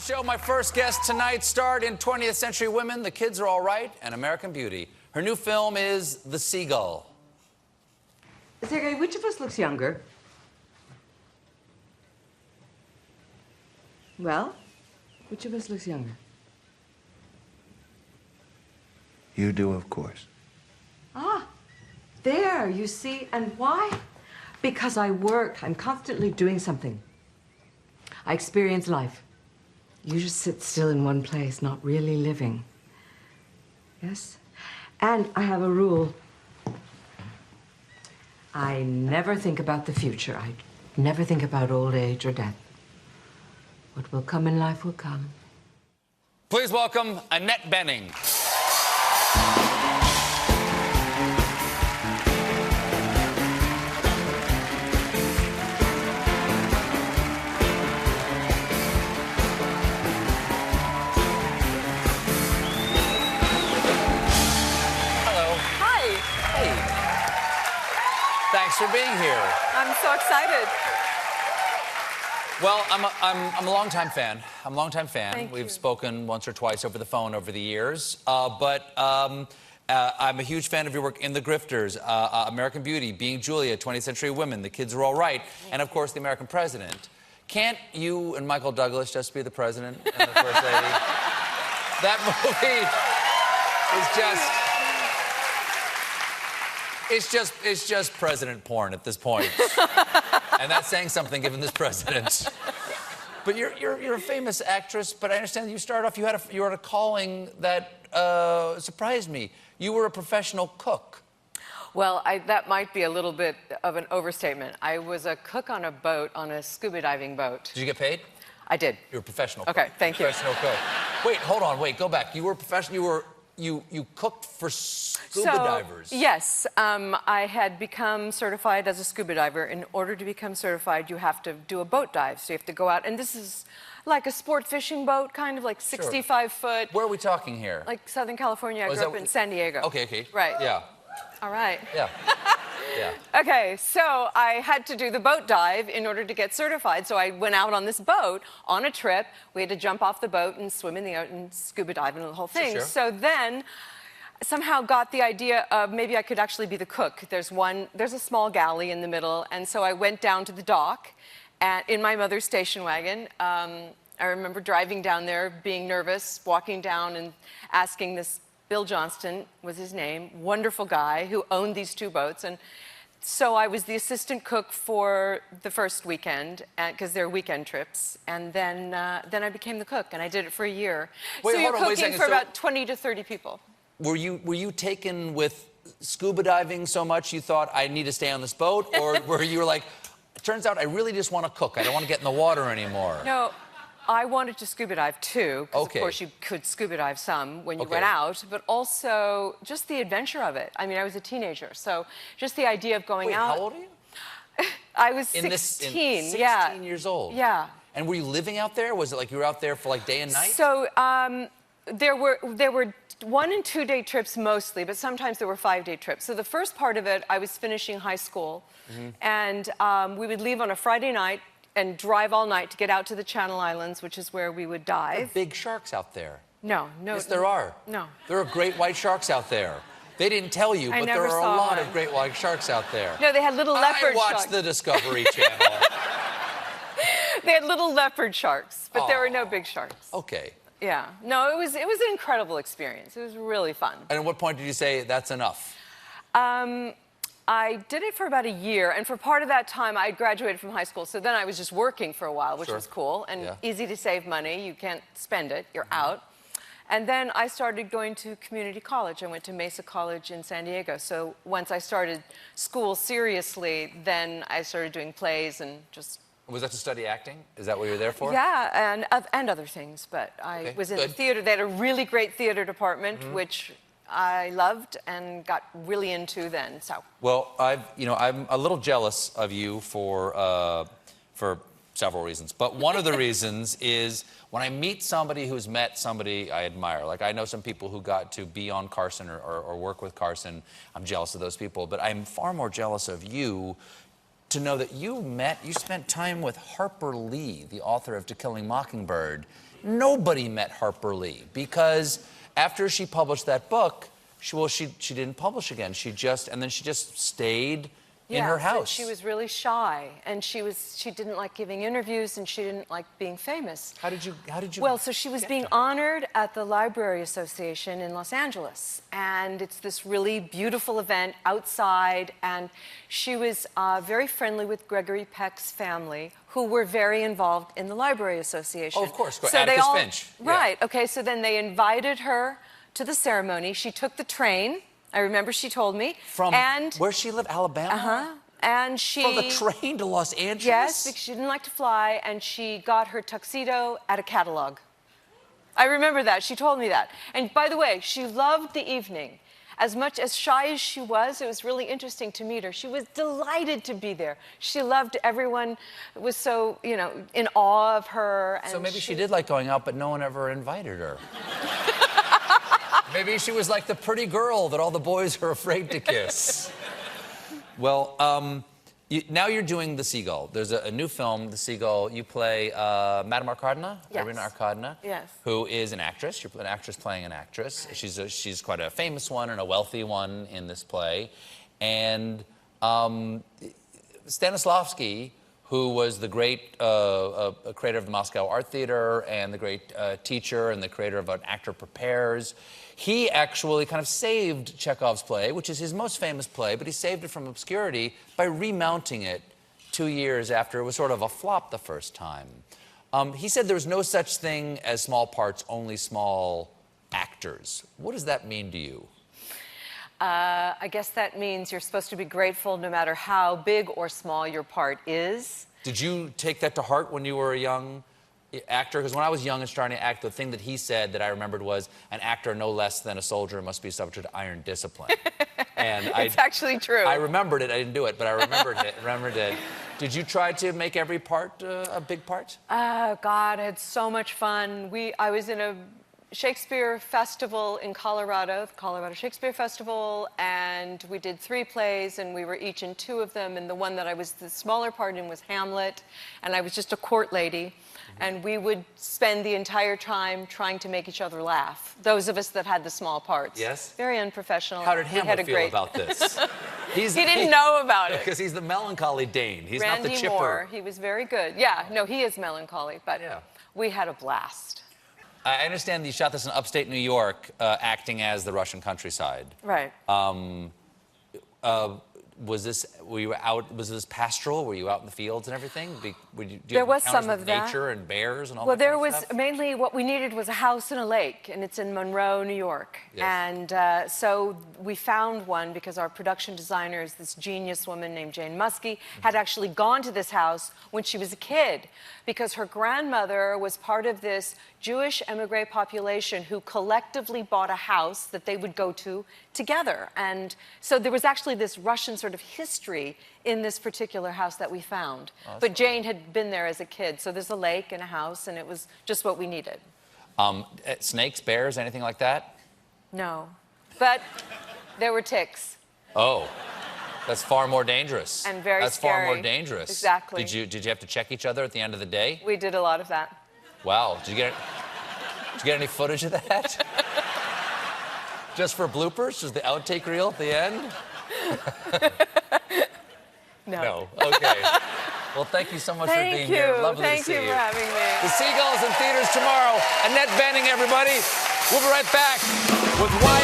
Show, my first guest tonight starred in 20th Century Women, The Kids Are All Right, and American Beauty. Her new film is The Seagull. Sergei, which of us looks younger? Well, which of us looks younger? You do, of course. Ah, there, you see. And why? Because I work. I'm constantly doing something. I experience life. You just sit still in one place, not really living. Yes? And I have a rule. I never think about the future. I never think about old age or death. What will come in life will come. Please welcome Annette Bening. Thanks for being here. I'm so excited. Well, I'm a longtime fan. I'm a longtime fan. Thank We've you. spoken once or twice over the phone over the years. But I'm a huge fan of your work in The Grifters, American Beauty, Being Julia, 20th Century Women, The Kids Are All Right, and of course, The American President. Can't you and Michael Douglas just be the president and the first lady? That movie is just... It's just president porn at this point. And that's saying something given this president. But you're a famous actress, but I understand you started off, you had a calling that surprised me. You were a professional cook. Well, that might be a little bit of an overstatement. I was a cook on a boat, on a scuba diving boat. Did you get paid? I did. You were a professional cook. Okay, thank you. Professional cook. Wait, hold on, go back. You were a professional, you cooked for scuba divers. Yes, I had become certified as a scuba diver. In order to become certified, you have to do a boat dive. So you have to go out, and this is like a sport fishing boat, kind of like 65 foot. Where are we talking here? Like Southern California. I grew up in San Diego. Okay. Right. Yeah. All right. Yeah. Yeah. Okay, so I had to do the boat dive in order to get certified. So I went out on this boat on a trip. We had to jump off the boat and swim in the ocean and scuba dive and the whole thing. Sure. So then somehow got the idea of maybe I could actually be the cook. There's a small galley in the middle, and so I went down to the dock in my mother's station wagon. I remember driving down there, being nervous, walking down and asking this Bill Johnston was his name, wonderful guy who owned these two boats. And so I was the assistant cook for the first weekend, because they're weekend trips. And then I became the cook, and I did it for a year. Wait, so you're hold on, cooking for about 20 to 30 people. Were you taken with scuba diving so much you thought, I need to stay on this boat? Or were you like, it turns out I really just want to cook. I don't want to get in the water anymore. No. I wanted to scuba dive too, because Okay. of course you could scuba dive some when you went out, but also just the adventure of it. I mean, I was a teenager, so just the idea of going out. How old are you? I was 16, 16 years old? Yeah. And were you living out there? Was it like you were out there for like day and night? So there were 1- and 2-day trips mostly, but sometimes there were 5-day trips. So the first part of it, I was finishing high school, and we would leave on a Friday night and drive all night to get out to the Channel Islands, which is where we would dive. There are big sharks out there. No. Yes, there are. No. There are great white sharks out there. They didn't tell you, but there are a lot of great white sharks out there. No, they had little leopard sharks. I watched the Discovery Channel. They had little leopard sharks, but there were no big sharks. Okay. Yeah. No, it was an incredible experience. It was really fun. And at what point did you say, that's enough? I did it for about a year, and for part of that time, I graduated from high school, so then I was just working for a while, which was cool, and easy to save money. You can't spend it. You're out. And then I started going to community college. I went to Mesa College in San Diego. So once I started school seriously, then I started doing plays and just... Was that to study acting? Is that what you were there for? Yeah, and other things, but I was in the theater. They had a really great theater department, which I loved and got really into then. So. Well, I'm a little jealous of you for several reasons. But one of the reasons is when I meet somebody who's met somebody I admire. Like, I know some people who got to be on Carson or work with Carson. I'm jealous of those people. But I'm far more jealous of you to know that you spent time with Harper Lee, the author of To Kill a Mockingbird, nobody met Harper Lee because after she published that book, she didn't publish again. And then she just stayed in her house. She was really shy, and she didn't like giving interviews, and she didn't like being famous. How did you? Well, so she was being honored at the Library Association in Los Angeles, and it's this really beautiful event outside, and she was very friendly with Gregory Peck's family, who were very involved in the Library Association. Oh, of course, so Atticus Finch. Right. Yeah. Okay. So then they invited her to the ceremony. She took the train. I remember she told me. From where she lived, Alabama? Uh-huh. And she... From the train to Los Angeles? Yes, because she didn't like to fly, and she got her tuxedo at a catalog. I remember that. She told me that. And by the way, she loved the evening. As much as shy as she was, it was really interesting to meet her. She was delighted to be there. She loved everyone, was so, you know, in awe of her. And so maybe she did like going out, but no one ever invited her. Maybe she was like the pretty girl that all the boys are afraid to kiss. Well, now you're doing The Seagull. There's a new film, The Seagull. You play Madame Arkadina, yes. Irina Arkadina, yes. who is an actress. You're an actress playing an actress. She's quite a famous one and a wealthy one in this play. And Stanislavski, who was the great creator of the Moscow Art Theater and the great teacher and the creator of An Actor Prepares, he actually kind of saved Chekhov's play, which is his most famous play, but he saved it from obscurity by remounting it 2 years after it was sort of a flop the first time. He said there was no such thing as small parts, only small actors. What does that mean to you? I guess that means you're supposed to be grateful no matter how big or small your part is. Did you take that to heart when you were a young actor? Because when I was young and starting to act, the thing that he said that I remembered was, an actor no less than a soldier must be subject to iron discipline. And it's actually true. I remembered it. I didn't do it, but I remembered it. Did you try to make every part a big part? God, I had so much fun. I was in a Shakespeare Festival in Colorado, the Colorado Shakespeare Festival, and we did 3 plays, and we were each in 2 of them, and the one that I was the smaller part in was Hamlet, and I was just a court lady, and we would spend the entire time trying to make each other laugh, those of us that had the small parts. Yes? Very unprofessional. How did Hamlet feel about this? He didn't know about it. Because he's the melancholy Dane. He's not the chipper. Randy Moore, he was very good. Yeah, no, he is melancholy, but we had a blast. I understand that you shot this in upstate New York, acting as the Russian countryside. Right. Was this pastoral? Were you out in the fields and everything? There was some of that. Nature and bears and all well, that kind there of was stuff? mainly what we needed was a house and a lake, and it's in Monroe, New York. Yes. And so we found one because our production designer is this genius woman named Jane Muskie, had actually gone to this house when she was a kid because her grandmother was part of this Jewish emigre population who collectively bought a house that they would go to together. And so there was actually this Russian sort of history in this particular house that we found. But Jane had been there as a kid, so there's a lake and a house, and it was just what we needed. Snakes, bears, anything like that? No, but there were ticks. Oh, that's far more dangerous. And very That's scary. far more dangerous. Exactly. Did you have to check each other at the end of the day? We did a lot of that. Wow. Did you get any footage of that? Just for bloopers? Just the outtake reel at the end? No. Okay. Well, thank you so much for being here. Lovely to see you. Thank you for having me. The Seagulls in theaters tomorrow. Annette Bening, everybody. We'll be right back with Why